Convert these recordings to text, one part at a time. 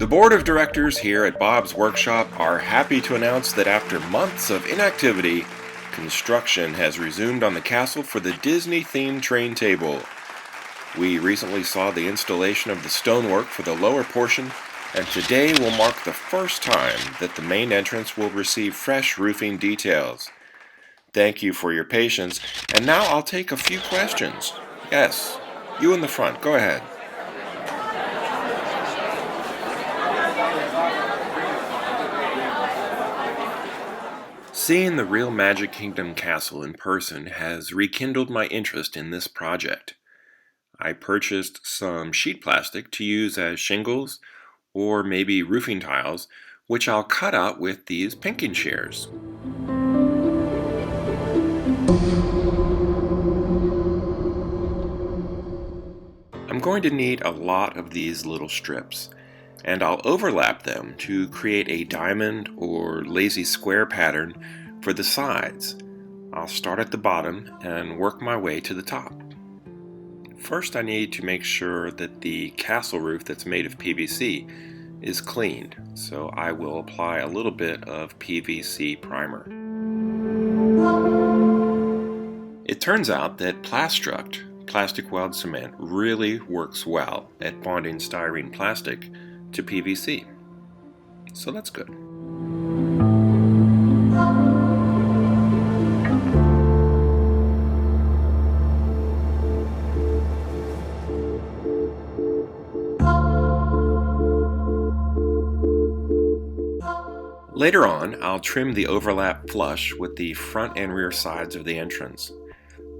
The board of directors here at Bob's Workshop are happy to announce that after months of inactivity, construction has resumed on the castle for the Disney-themed train table. We recently saw the installation of the stonework for the lower portion, and today will mark the first time that the main entrance will receive fresh roofing details. Thank you for your patience, and now I'll take a few questions. Yes, you in the front, go ahead. Seeing the real Magic Kingdom castle in person has rekindled my interest in this project. I purchased some sheet plastic to use as shingles or maybe roofing tiles, which I'll cut out with these pinking shears. I'm going to need a lot of these little strips, and I'll overlap them to create a diamond or lazy square pattern for the sides. I'll start at the bottom and work my way to the top. First, I need to make sure that the castle roof that's made of PVC is cleaned, so I will apply a little bit of PVC primer. It turns out that Plastruct, plastic weld cement, really works well at bonding styrene plastic to PVC, so that's good. Later on, I'll trim the overlap flush with the front and rear sides of the entrance.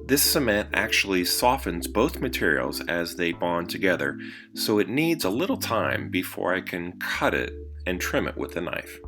This cement actually softens both materials as they bond together, so it needs a little time before I can cut it and trim it with a knife.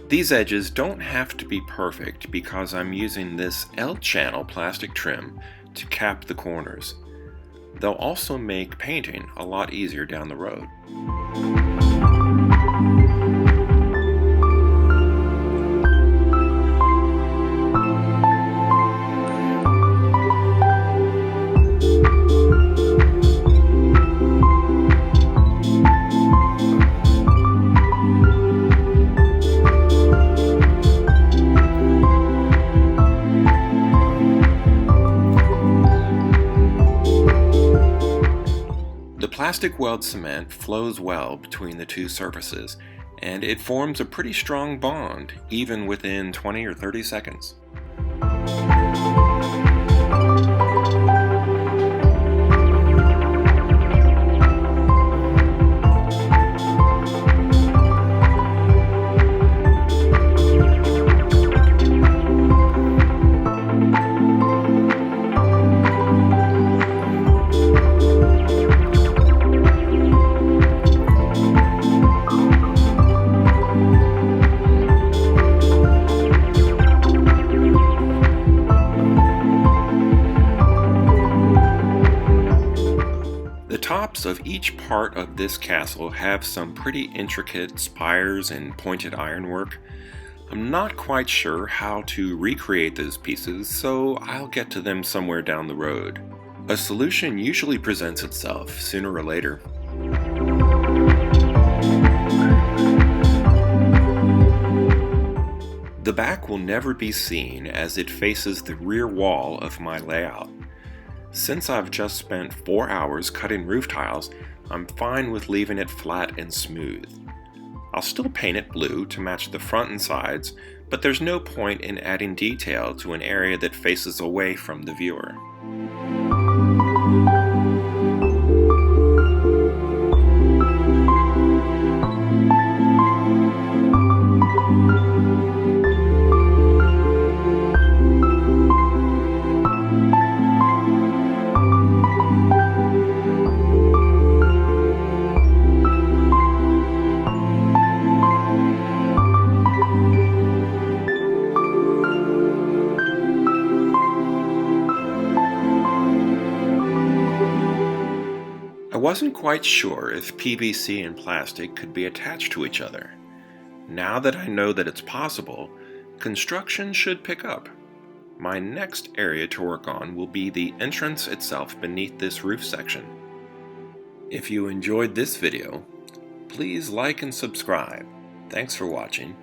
These edges don't have to be perfect because I'm using this L-channel plastic trim to cap the corners. They'll also make painting a lot easier down the road. Plastic weld cement flows well between the two surfaces, and it forms a pretty strong bond, even within 20 or 30 seconds. Of each part of this castle have some pretty intricate spires and pointed ironwork. I'm not quite sure how to recreate those pieces, so I'll get to them somewhere down the road. A solution usually presents itself sooner or later. The back will never be seen as it faces the rear wall of my layout. Since I've just spent 4 hours cutting roof tiles, I'm fine with leaving it flat and smooth. I'll still paint it blue to match the front and sides, but there's no point in adding detail to an area that faces away from the viewer. I wasn't quite sure if PVC and plastic could be attached to each other. Now that I know that it's possible, construction should pick up. My next area to work on will be the entrance itself beneath this roof section. If you enjoyed this video, please like and subscribe. Thanks for watching,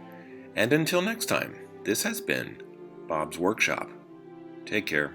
and until next time, this has been Bob's Workshop. Take care.